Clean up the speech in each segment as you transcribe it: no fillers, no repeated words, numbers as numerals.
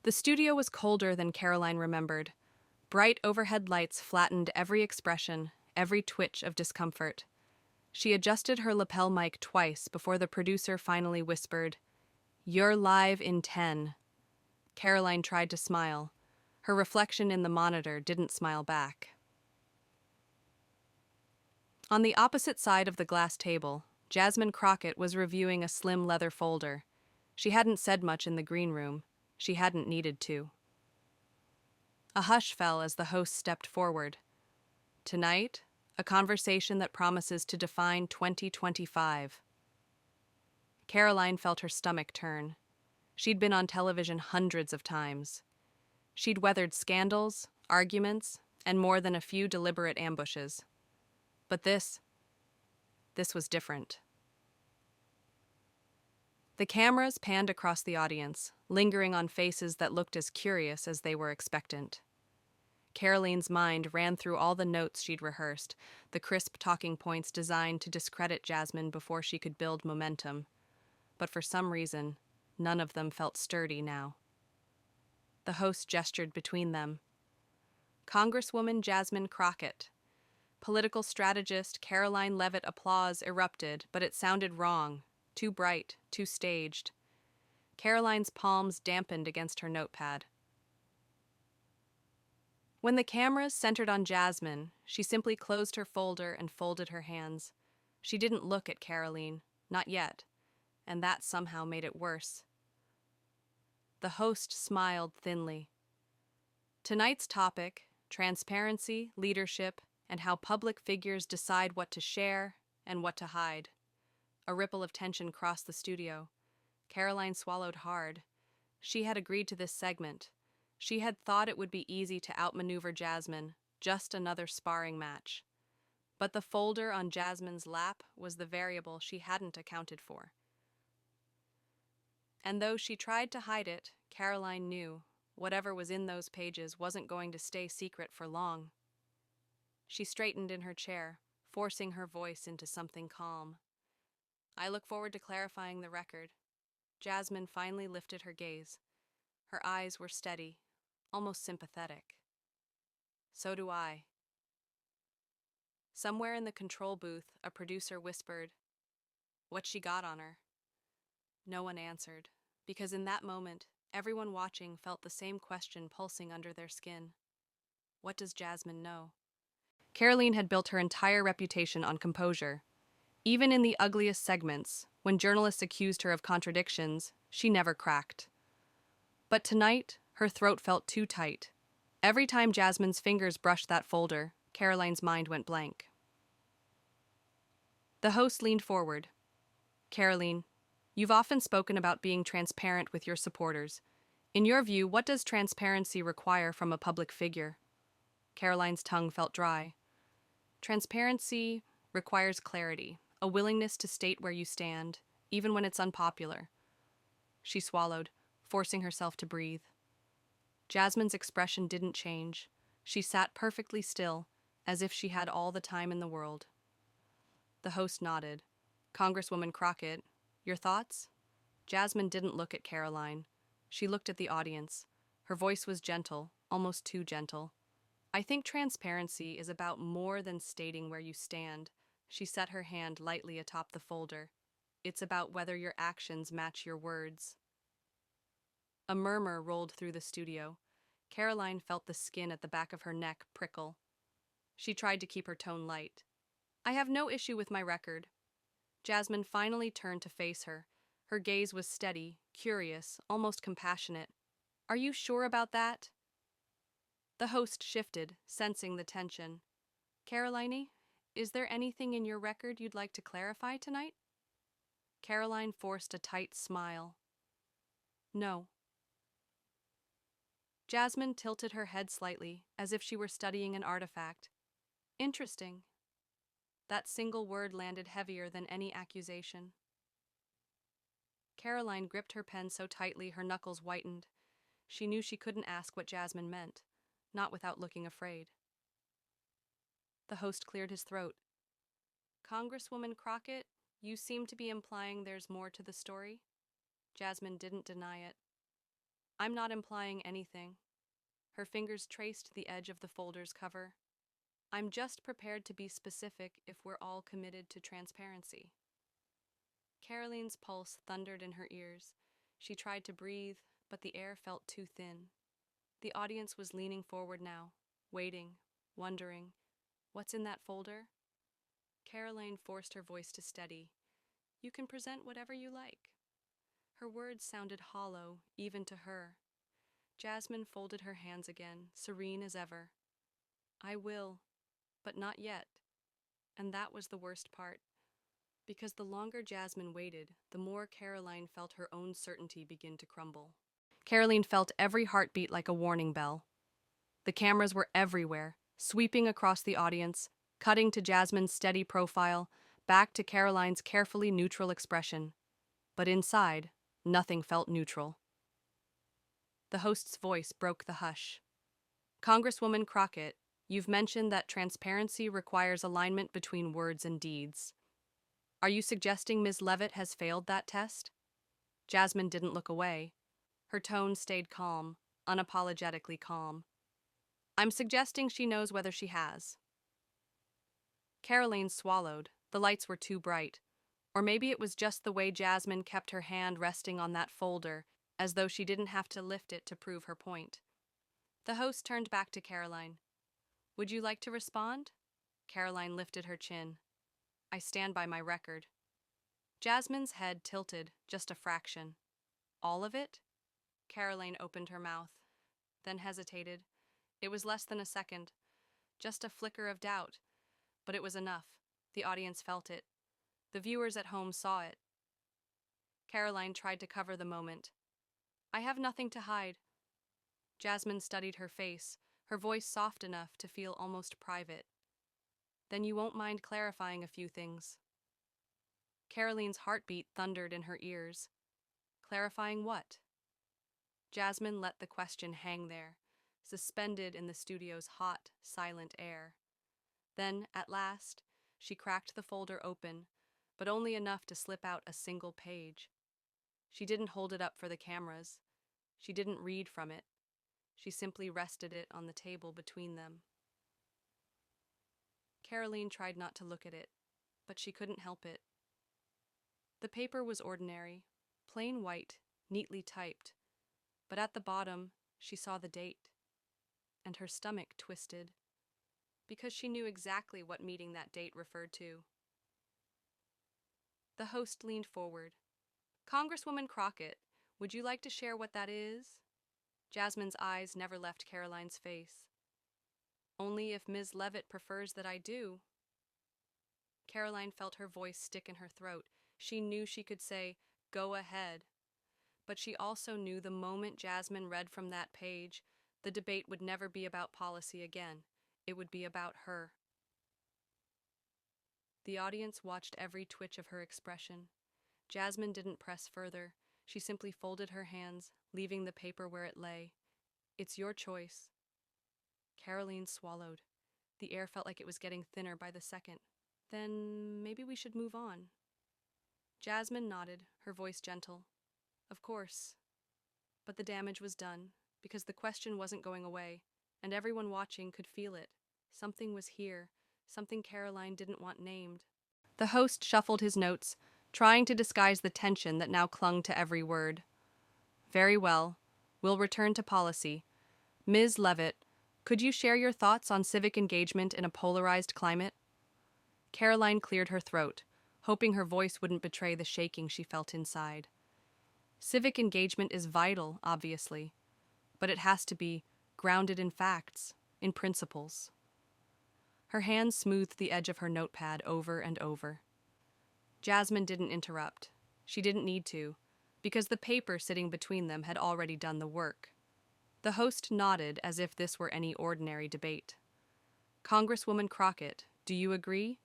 The studio was colder than Caroline remembered. Bright overhead lights flattened every expression, every twitch of discomfort. She adjusted her lapel mic twice before the producer finally whispered, "You're live in 10." Caroline tried to smile. Her reflection in the monitor didn't smile back. On the opposite side of the glass table, Jasmine Crockett was reviewing a slim leather folder. She hadn't said much in the green room. She hadn't needed to. A hush fell as the host stepped forward. Tonight, a conversation that promises to define 2025. Caroline felt her stomach turn. She'd been on television hundreds of times. She'd weathered scandals, arguments, and more than a few deliberate ambushes. But this was different. The cameras panned across the audience, lingering on faces that looked as curious as they were expectant. Caroline's mind ran through all the notes she'd rehearsed, the crisp talking points designed to discredit Jasmine before she could build momentum. But for some reason, none of them felt sturdy now. The host gestured between them. Congresswoman Jasmine Crockett. Political strategist Karoline Leavitt applause erupted, but it sounded wrong, too bright, too staged. Caroline's palms dampened against her notepad. When the cameras centered on Jasmine, she simply closed her folder and folded her hands. She didn't look at Caroline, not yet, and that somehow made it worse. The host smiled thinly. Tonight's topic, transparency, leadership, and how public figures decide what to share and what to hide. A ripple of tension crossed the studio. Caroline swallowed hard. She had agreed to this segment. She had thought it would be easy to outmaneuver Jasmine, just another sparring match. But the folder on Jasmine's lap was the variable she hadn't accounted for. And though she tried to hide it, Caroline knew whatever was in those pages wasn't going to stay secret for long. She straightened in her chair, forcing her voice into something calm. "I look forward to clarifying the record." Jasmine finally lifted her gaze. Her eyes were steady, almost sympathetic. "So do I." Somewhere in the control booth, a producer whispered, "What she got on her?" No one answered, because in that moment, everyone watching felt the same question pulsing under their skin. What does Jasmine know? Caroline had built her entire reputation on composure. Even in the ugliest segments, when journalists accused her of contradictions, she never cracked. But tonight, her throat felt too tight. Every time Jasmine's fingers brushed that folder, Caroline's mind went blank. The host leaned forward. "Caroline, you've often spoken about being transparent with your supporters. In your view, what does transparency require from a public figure?" Caroline's tongue felt dry. "Transparency requires clarity, a willingness to state where you stand, even when it's unpopular." She swallowed, forcing herself to breathe. Jasmine's expression didn't change. She sat perfectly still, as if she had all the time in the world. The host nodded. "Congresswoman Crockett, your thoughts?" Jasmine didn't look at Caroline. She looked at the audience. Her voice was gentle, almost too gentle. "I think transparency is about more than stating where you stand." She set her hand lightly atop the folder. "It's about whether your actions match your words." A murmur rolled through the studio. Caroline felt the skin at the back of her neck prickle. She tried to keep her tone light. "I have no issue with my record." Jasmine finally turned to face her. Her gaze was steady, curious, almost compassionate. "Are you sure about that?" The host shifted, sensing the tension. "Caroline, is there anything in your record you'd like to clarify tonight?" Caroline forced a tight smile. "No." Jasmine tilted her head slightly, as if she were studying an artifact. "Interesting." That single word landed heavier than any accusation. Caroline gripped her pen so tightly her knuckles whitened. She knew she couldn't ask what Jasmine meant, not without looking afraid. The host cleared his throat. "Congresswoman Crockett, you seem to be implying there's more to the story?" Jasmine didn't deny it. I'm not implying anything. Her fingers traced the edge of the folder's cover. I'm just prepared to be specific if we're all committed to transparency. Caroline's pulse thundered in her ears. She tried to breathe, but the air felt too thin. The audience was leaning forward now, waiting, wondering, what's in that folder? Caroline forced her voice to steady. You can present whatever you like. Her words sounded hollow, even to her. Jasmine folded her hands again, serene as ever. I will, but not yet. And that was the worst part. Because the longer Jasmine waited, the more Caroline felt her own certainty begin to crumble. Caroline felt every heartbeat like a warning bell. The cameras were everywhere, sweeping across the audience, cutting to Jasmine's steady profile, back to Caroline's carefully neutral expression. But inside, nothing felt neutral. The host's voice broke the hush. Congresswoman Crockett, you've mentioned that transparency requires alignment between words and deeds. Are you suggesting Ms. Leavitt has failed that test? Jasmine didn't look away. Her tone stayed calm, unapologetically calm. I'm suggesting she knows whether she has. Caroline swallowed. The lights were too bright. Or maybe it was just the way Jasmine kept her hand resting on that folder, as though she didn't have to lift it to prove her point. The host turned back to Caroline. Would you like to respond? Caroline lifted her chin. I stand by my record. Jasmine's head tilted, just a fraction. All of it? Caroline opened her mouth, then hesitated. It was less than a second, just a flicker of doubt, but it was enough. The audience felt it. The viewers at home saw it. Caroline tried to cover the moment. I have nothing to hide. Jasmine studied her face, her voice soft enough to feel almost private. Then you won't mind clarifying a few things. Caroline's heartbeat thundered in her ears. Clarifying what? Jasmine let the question hang there, suspended in the studio's hot, silent air. Then, at last, she cracked the folder open, but only enough to slip out a single page. She didn't hold it up for the cameras. She didn't read from it. She simply rested it on the table between them. Caroline tried not to look at it, but she couldn't help it. The paper was ordinary, plain white, neatly typed, but at the bottom she saw the date, and her stomach twisted, because she knew exactly what meeting that date referred to. The host leaned forward. Congresswoman Crockett, would you like to share what that is? Jasmine's eyes never left Caroline's face. Only if Ms. Leavitt prefers that I do. Caroline felt her voice stick in her throat. She knew she could say, go ahead. But she also knew the moment Jasmine read from that page, the debate would never be about policy again. It would be about her. The audience watched every twitch of her expression. Jasmine didn't press further. She simply folded her hands, leaving the paper where it lay. It's your choice. Caroline swallowed. The air felt like it was getting thinner by the second. Then maybe we should move on. Jasmine nodded, her voice gentle. Of course. But the damage was done, because the question wasn't going away, and everyone watching could feel it. Something was here, something Caroline didn't want named. The host shuffled his notes, trying to disguise the tension that now clung to every word. Very well. We'll return to policy. Ms. Leavitt, could you share your thoughts on civic engagement in a polarized climate? Caroline cleared her throat, hoping her voice wouldn't betray the shaking she felt inside. Civic engagement is vital, obviously, but it has to be grounded in facts, in principles. Her hand smoothed the edge of her notepad over and over. Jasmine didn't interrupt. She didn't need to, because the paper sitting between them had already done the work. The host nodded as if this were any ordinary debate. Congresswoman Crockett, do you agree?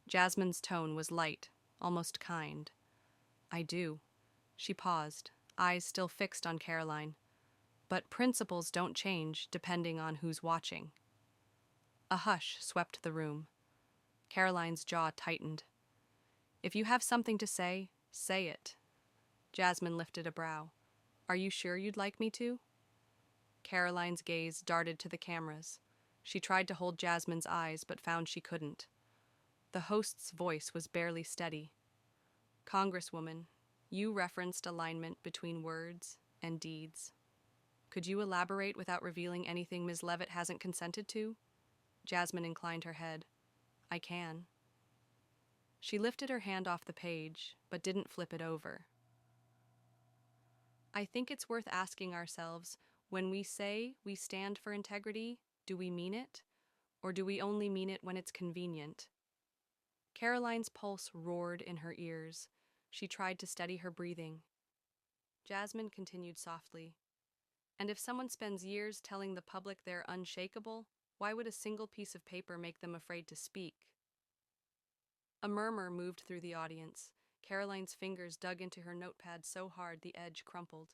Jasmine's tone was light, almost kind. I do. She paused, eyes still fixed on Caroline. But principles don't change depending on who's watching. A hush swept the room. Caroline's jaw tightened. If you have something to say, say it. Jasmine lifted a brow. Are you sure you'd like me to? Caroline's gaze darted to the cameras. She tried to hold Jasmine's eyes, but found she couldn't. The host's voice was barely steady. Congresswoman, you referenced alignment between words and deeds. Could you elaborate without revealing anything Ms. Leavitt hasn't consented to? Jasmine inclined her head. I can. She lifted her hand off the page, but didn't flip it over. I think it's worth asking ourselves, when we say we stand for integrity, do we mean it? Or do we only mean it when it's convenient? Caroline's pulse roared in her ears. She tried to steady her breathing. Jasmine continued softly. And if someone spends years telling the public they're unshakable, why would a single piece of paper make them afraid to speak? A murmur moved through the audience. Caroline's fingers dug into her notepad so hard the edge crumpled.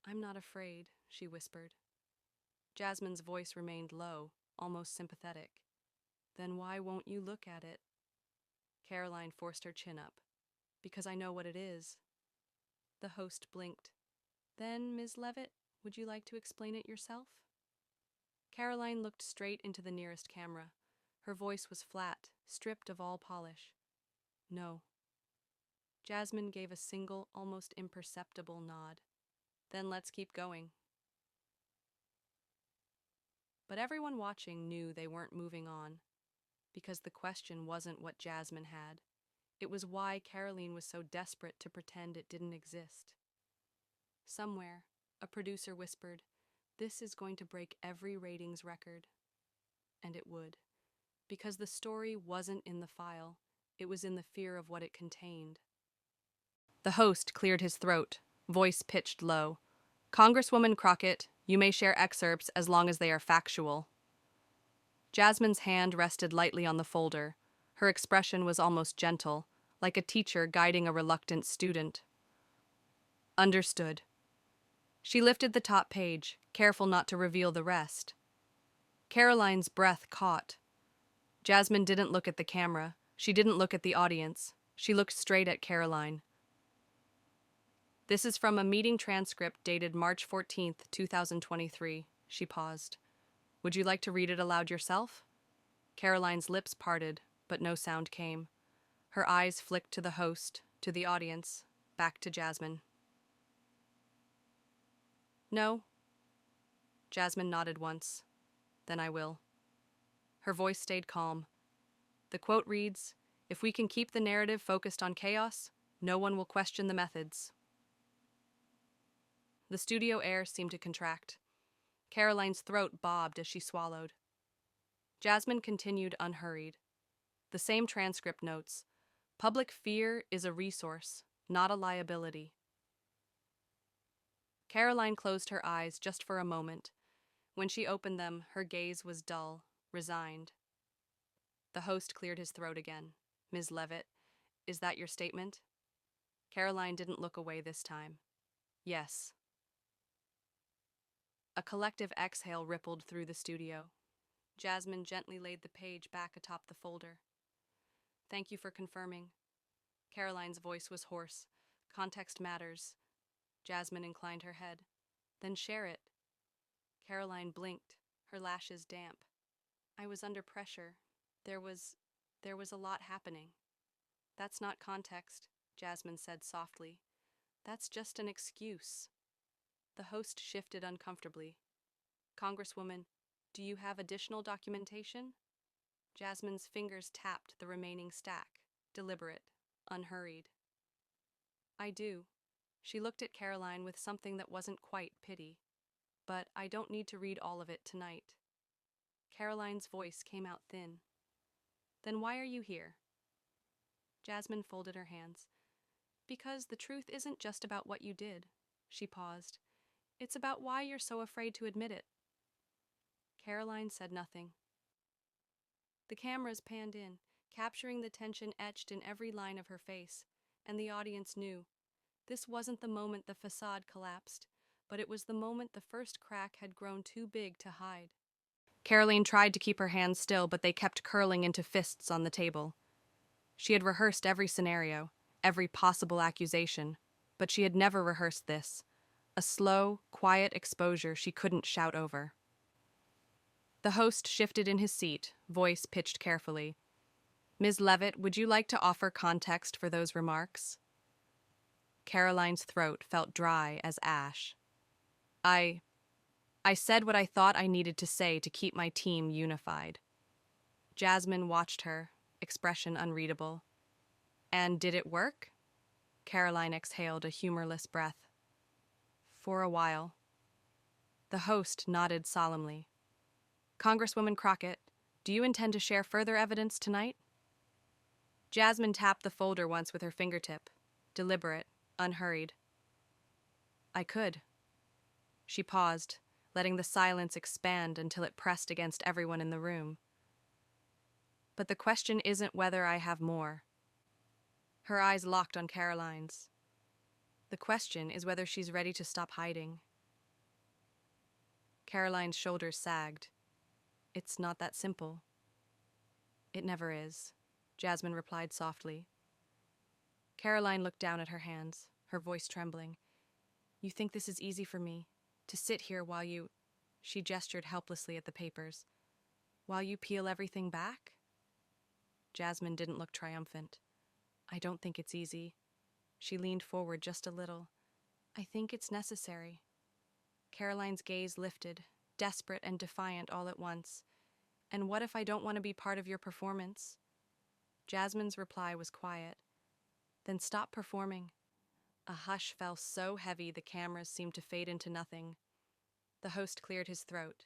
I'm not afraid, she whispered. Jasmine's voice remained low, almost sympathetic. Then why won't you look at it? Caroline forced her chin up. Because I know what it is. The host blinked. Then, Ms. Leavitt, would you like to explain it yourself? Caroline looked straight into the nearest camera. Her voice was flat, stripped of all polish. No. Jasmine gave a single, almost imperceptible nod. Then let's keep going. But everyone watching knew they weren't moving on, because the question wasn't what Jasmine had. It was why Karoline was so desperate to pretend it didn't exist. Somewhere, a producer whispered, "This is going to break every ratings record." And it would. Because the story wasn't in the file, it was in the fear of what it contained. The host cleared his throat, voice pitched low. Congresswoman Crockett, you may share excerpts as long as they are factual. Jasmine's hand rested lightly on the folder. Her expression was almost gentle, like a teacher guiding a reluctant student. Understood. She lifted the top page, careful not to reveal the rest. Caroline's breath caught. Jasmine didn't look at the camera. She didn't look at the audience. She looked straight at Karoline. This is from a meeting transcript dated March 14th, 2023. She paused. Would you like to read it aloud yourself? Caroline's lips parted, but no sound came. Her eyes flicked to the host, to the audience, back to Jasmine. No. Jasmine nodded once. Then I will. Her voice stayed calm. The quote reads, "If we can keep the narrative focused on chaos, no one will question the methods." The studio air seemed to contract. Caroline's throat bobbed as she swallowed. Jasmine continued unhurried. The same transcript notes, "Public fear is a resource, not a liability." Karoline closed her eyes just for a moment. When she opened them, her gaze was dull, resigned. The host cleared his throat again. Ms. Leavitt, is that your statement? Karoline didn't look away this time. Yes. A collective exhale rippled through the studio. Jasmine gently laid the page back atop the folder. Thank you for confirming. Caroline's voice was hoarse. Context matters. Jasmine inclined her head. Then share it. Karoline blinked, her lashes damp. I was under pressure. There was a lot happening. That's not context, Jasmine said softly. That's just an excuse. The host shifted uncomfortably. Congresswoman, do you have additional documentation? Jasmine's fingers tapped the remaining stack, deliberate, unhurried. I do. She looked at Karoline with something that wasn't quite pity. But I don't need to read all of it tonight. Caroline's voice came out thin. Then why are you here? Jasmine folded her hands. Because the truth isn't just about what you did. She paused. It's about why you're so afraid to admit it. Karoline said nothing. The cameras panned in, capturing the tension etched in every line of her face, and the audience knew. This wasn't the moment the facade collapsed, but it was the moment the first crack had grown too big to hide. Karoline tried to keep her hands still, but they kept curling into fists on the table. She had rehearsed every scenario, every possible accusation, but she had never rehearsed this. a slow, quiet exposure she couldn't shout over. The host shifted in his seat, voice pitched carefully. Ms. Leavitt, would you like to offer context for those remarks? Caroline's throat felt dry as ash. I said what I thought I needed to say to keep my team unified. Jasmine watched her, expression unreadable. And did it work? Caroline exhaled a humorless breath. For a while. The host nodded solemnly. Congresswoman Crockett, do you intend to share further evidence tonight? Jasmine tapped the folder once with her fingertip, deliberate, unhurried. I could. She paused, letting the silence expand until it pressed against everyone in the room. But the question isn't whether I have more. Her eyes locked on Caroline's. The question is whether she's ready to stop hiding. Caroline's shoulders sagged. It's not that simple. It never is, Jasmine replied softly. Caroline looked down at her hands, her voice trembling. You think this is easy for me, to sit here while you... She gestured helplessly at the papers. While you peel everything back? Jasmine didn't look triumphant. I don't think it's easy. She leaned forward just a little. I think it's necessary. Caroline's gaze lifted, desperate and defiant all at once. And what if I don't want to be part of your performance? Jasmine's reply was quiet. Then stop performing. A hush fell so heavy the cameras seemed to fade into nothing. The host cleared his throat.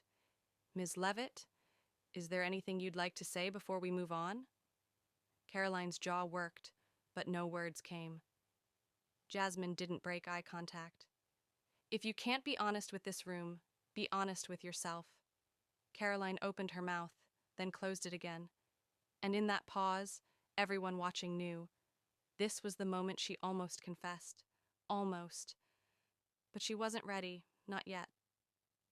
Ms. Leavitt, is there anything you'd like to say before we move on? Caroline's jaw worked, but no words came. Jasmine didn't break eye contact. If you can't be honest with this room, be honest with yourself. Caroline opened her mouth, then closed it again. And in that pause, everyone watching knew. This was the moment she almost confessed. Almost. But she wasn't ready, not yet.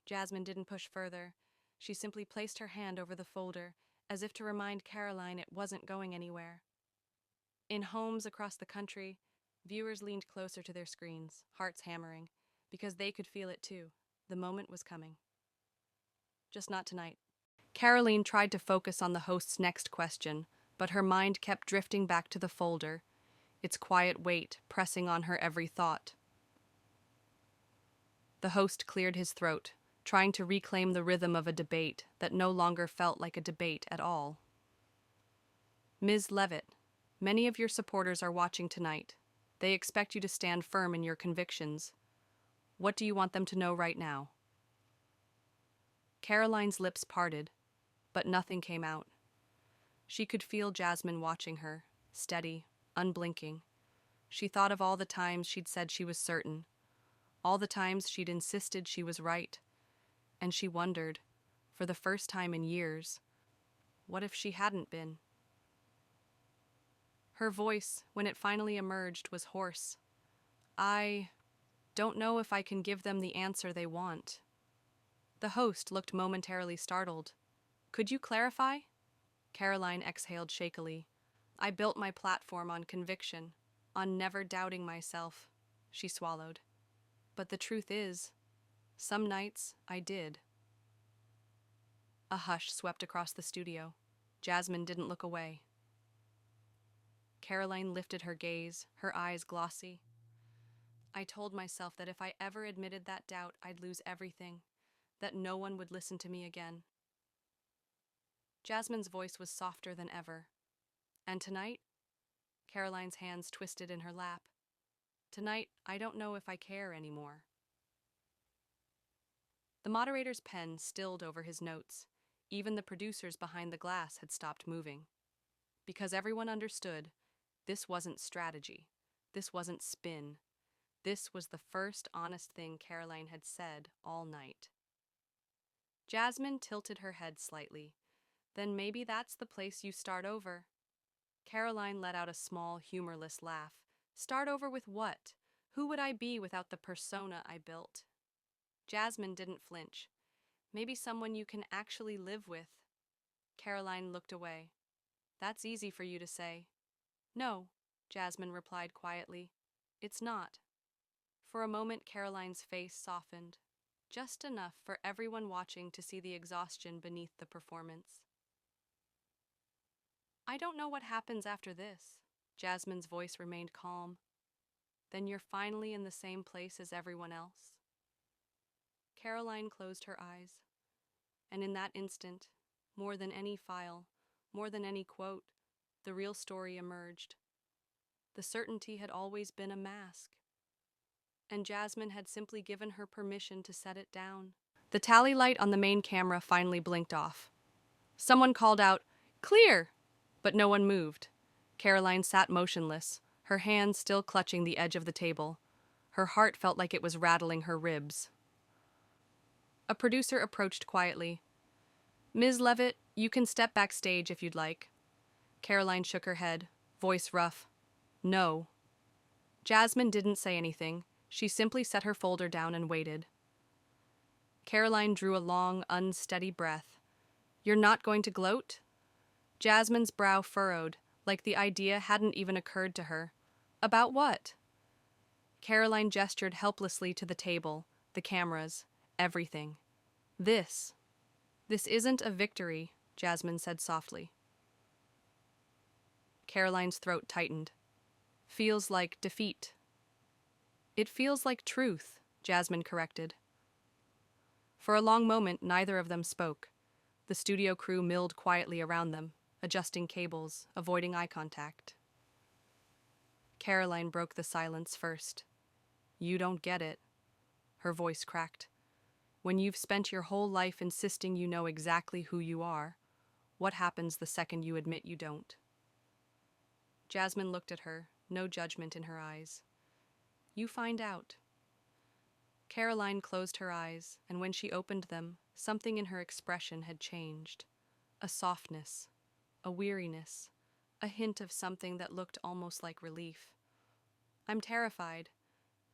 Jasmine didn't push further. She simply placed her hand over the folder, as if to remind Caroline it wasn't going anywhere. In homes across the country, viewers leaned closer to their screens, hearts hammering, because they could feel it too. The moment was coming. Just not tonight. Caroline tried to focus on the host's next question, but her mind kept drifting back to the folder, its quiet weight pressing on her every thought. The host cleared his throat, trying to reclaim the rhythm of a debate that no longer felt like a debate at all. Ms. Leavitt, many of your supporters are watching tonight. They expect you to stand firm in your convictions. What do you want them to know right now? Caroline's lips parted, but nothing came out. She could feel Jasmine watching her, steady, unblinking. She thought of all the times she'd said she was certain, all the times she'd insisted she was right, and she wondered, for the first time in years, what if she hadn't been? Her voice, when it finally emerged, was hoarse. I don't know if I can give them the answer they want. The host looked momentarily startled. Could you clarify? Caroline exhaled shakily. I built my platform on conviction, on never doubting myself. She swallowed. But the truth is, some nights I did. A hush swept across the studio. Jasmine didn't look away. Caroline lifted her gaze, her eyes glossy. I told myself that if I ever admitted that doubt, I'd lose everything, that no one would listen to me again. Jasmine's voice was softer than ever. And tonight? Caroline's hands twisted in her lap. Tonight, I don't know if I care anymore. The moderator's pen stilled over his notes. Even the producers behind the glass had stopped moving. Because everyone understood, this wasn't strategy. This wasn't spin. This was the first honest thing Caroline had said all night. Jasmine tilted her head slightly. Then maybe that's the place you start over. Caroline let out a small, humorless laugh. Start over with what? Who would I be without the persona I built? Jasmine didn't flinch. Maybe someone you can actually live with. Caroline looked away. That's easy for you to say. No, Jasmine replied quietly. It's not. For a moment, Caroline's face softened, just enough for everyone watching to see the exhaustion beneath the performance. I don't know what happens after this. Jasmine's voice remained calm. Then you're finally in the same place as everyone else. Caroline closed her eyes, and in that instant, more than any file, more than any quote, the real story emerged. The certainty had always been a mask, and Jasmine had simply given her permission to set it down. The tally light on the main camera finally blinked off. Someone called out, "Clear!" But no one moved. Caroline sat motionless, her hands still clutching the edge of the table. Her heart felt like it was rattling her ribs. A producer approached quietly. "Ms. Leavitt, you can step backstage if you'd like." Caroline shook her head, voice rough. "No." Jasmine didn't say anything. She simply set her folder down and waited. Caroline drew a long, unsteady breath. "You're not going to gloat?" Jasmine's brow furrowed, like the idea hadn't even occurred to her. "About what?" Caroline gestured helplessly to the table, the cameras, everything. This isn't a victory," Jasmine said softly. Caroline's throat tightened. "Feels like defeat." "It feels like truth," Jasmine corrected. For a long moment, neither of them spoke. The studio crew milled quietly around them, adjusting cables, avoiding eye contact. Caroline broke the silence first. "You don't get it." Her voice cracked. "When you've spent your whole life insisting you know exactly who you are, what happens the second you admit you don't?" Jasmine looked at her, no judgment in her eyes. "You find out." Caroline closed her eyes, and when she opened them, something in her expression had changed. A softness, a weariness, a hint of something that looked almost like relief. "I'm terrified."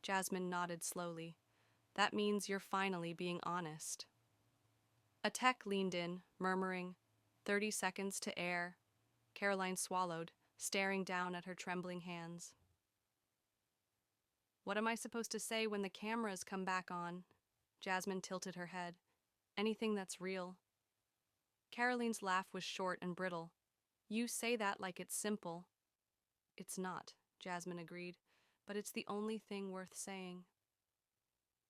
Jasmine nodded slowly. "That means you're finally being honest." A tech leaned in, murmuring, "30 seconds to air." Caroline swallowed, staring down at her trembling hands. "What am I supposed to say when the cameras come back on?" Jasmine tilted her head. "Anything that's real." Caroline's laugh was short and brittle. "You say that like it's simple." "It's not," Jasmine agreed, "but it's the only thing worth saying."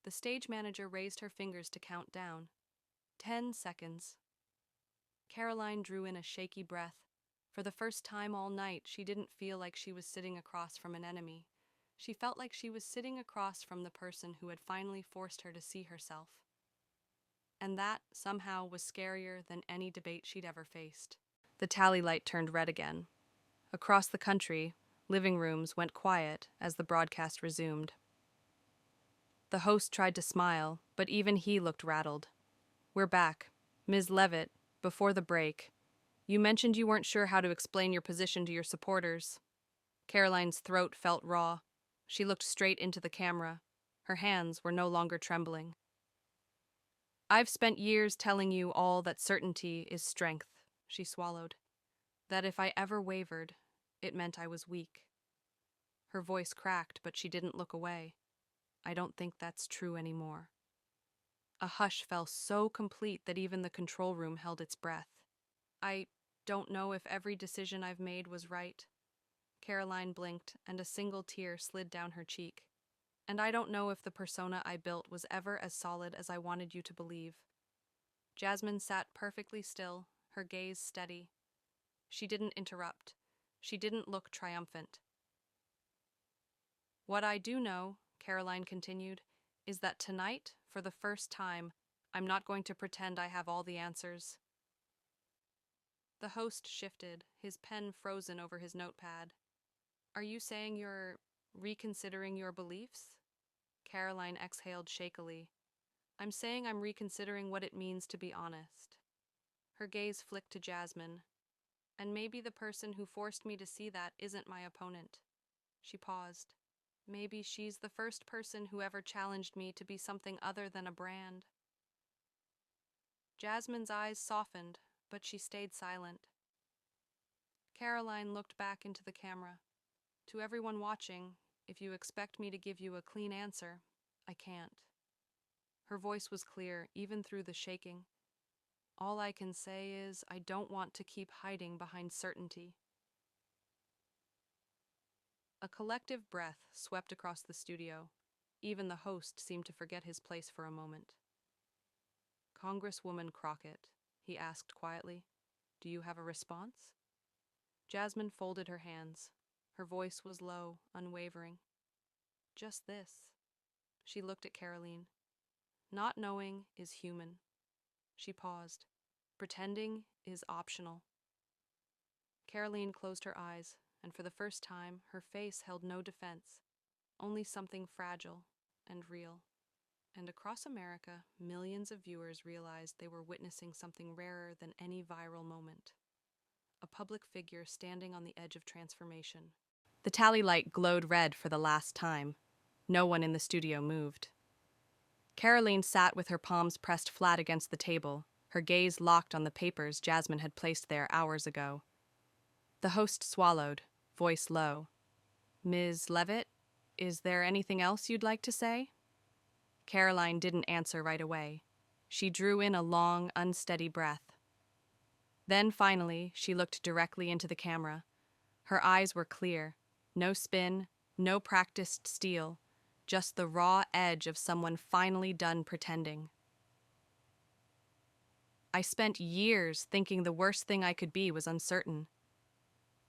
The stage manager raised her fingers to count down. 10 seconds. Caroline drew in a shaky breath. For the first time all night, she didn't feel like she was sitting across from an enemy. She felt like she was sitting across from the person who had finally forced her to see herself. And that, somehow, was scarier than any debate she'd ever faced. The tally light turned red again. Across the country, living rooms went quiet as the broadcast resumed. The host tried to smile, but even he looked rattled. "We're back. Ms. Leavitt, before the break, you mentioned you weren't sure how to explain your position to your supporters." Caroline's throat felt raw. She looked straight into the camera. Her hands were no longer trembling. "I've spent years telling you all that certainty is strength," she swallowed. "That if I ever wavered, it meant I was weak." Her voice cracked, but she didn't look away. "I don't think that's true anymore." A hush fell so complete that even the control room held its breath. "I don't know if every decision I've made was right." Caroline blinked, and a single tear slid down her cheek. "And I don't know if the persona I built was ever as solid as I wanted you to believe." Jasmine sat perfectly still, her gaze steady. She didn't interrupt. She didn't look triumphant. "What I do know," Caroline continued, "is that tonight, for the first time, I'm not going to pretend I have all the answers." The host shifted, his pen frozen over his notepad. "Are you saying you're reconsidering your beliefs?" Caroline exhaled shakily. "I'm saying I'm reconsidering what it means to be honest." Her gaze flicked to Jasmine. "And maybe the person who forced me to see that isn't my opponent." She paused. "Maybe she's the first person who ever challenged me to be something other than a brand." Jasmine's eyes softened, but she stayed silent. Caroline looked back into the camera. To everyone watching, If you expect me to give you a clean answer, I can't. Her voice was clear, even through the shaking. All I can say is I don't want to keep hiding behind certainty. A collective breath swept across the studio. Even the host seemed to forget his place for a moment. Congresswoman Crockett, he asked quietly, do you have a response? Jasmine folded her hands. Her voice was low, unwavering. Just this. She looked at Karoline. Not knowing is human. She paused. Pretending is optional. Karoline closed her eyes, and for the first time, her face held no defense, only something fragile and real. And across America, millions of viewers realized they were witnessing something rarer than any viral moment. A public figure standing on the edge of transformation. The tally light glowed red for the last time. No one in the studio moved. Karoline sat with her palms pressed flat against the table, her gaze locked on the papers Jasmine had placed there hours ago. The host swallowed, voice low. Ms. Leavitt, is there anything else you'd like to say? Karoline didn't answer right away. She drew in a long, unsteady breath. Then finally, she looked directly into the camera. Her eyes were clear. No spin, no practiced steel, just the raw edge of someone finally done pretending. I spent years thinking the worst thing I could be was uncertain.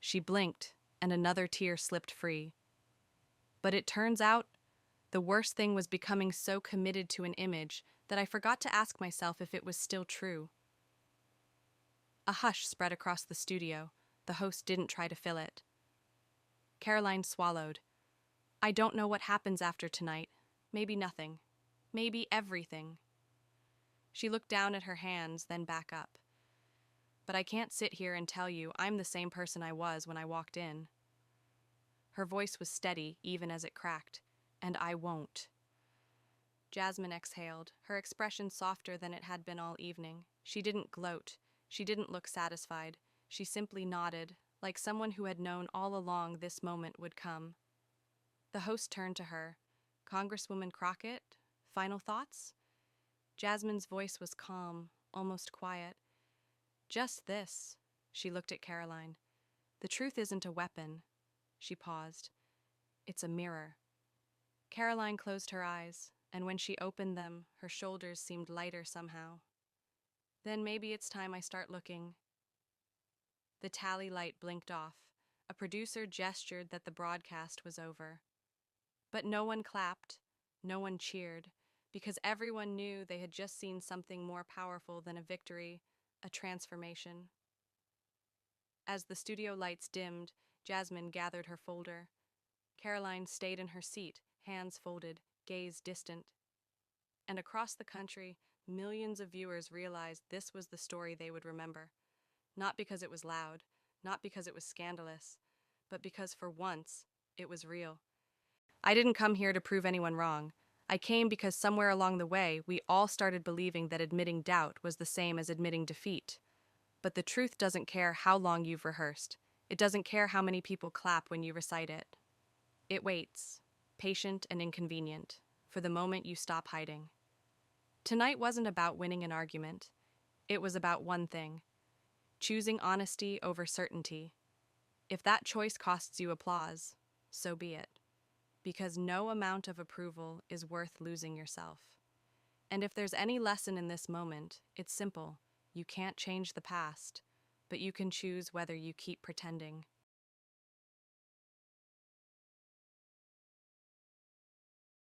She blinked, and another tear slipped free. But it turns out, the worst thing was becoming so committed to an image that I forgot to ask myself if it was still true. A hush spread across the studio. The host didn't try to fill it. Karoline swallowed. I don't know what happens after tonight. Maybe nothing. Maybe everything. She looked down at her hands, then back up. But I can't sit here and tell you I'm the same person I was when I walked in. Her voice was steady, even as it cracked. And I won't. Jasmine exhaled, her expression softer than it had been all evening. She didn't gloat. She didn't look satisfied. She simply nodded, like someone who had known all along this moment would come. The host turned to her. Congresswoman Crockett, final thoughts? Jasmine's voice was calm, almost quiet. Just this. She looked at Karoline. The truth isn't a weapon. She paused. It's a mirror. Karoline closed her eyes, and when she opened them, her shoulders seemed lighter somehow. Then maybe it's time I start looking. The tally light blinked off. A producer gestured that the broadcast was over. But no one clapped, no one cheered, because everyone knew they had just seen something more powerful than a victory, a transformation. As the studio lights dimmed, Jasmine gathered her folder. Karoline stayed in her seat, hands folded, gaze distant. And across the country, millions of viewers realized this was the story they would remember. Not because it was loud, not because it was scandalous, but because for once, it was real. I didn't come here to prove anyone wrong. I came because somewhere along the way, we all started believing that admitting doubt was the same as admitting defeat. But the truth doesn't care how long you've rehearsed. It doesn't care how many people clap when you recite it. It waits, patient and inconvenient, for the moment you stop hiding. Tonight wasn't about winning an argument. It was about one thing: choosing honesty over certainty. If that choice costs you applause, so be it. Because no amount of approval is worth losing yourself. And if there's any lesson in this moment, it's simple. You can't change the past, but you can choose whether you keep pretending.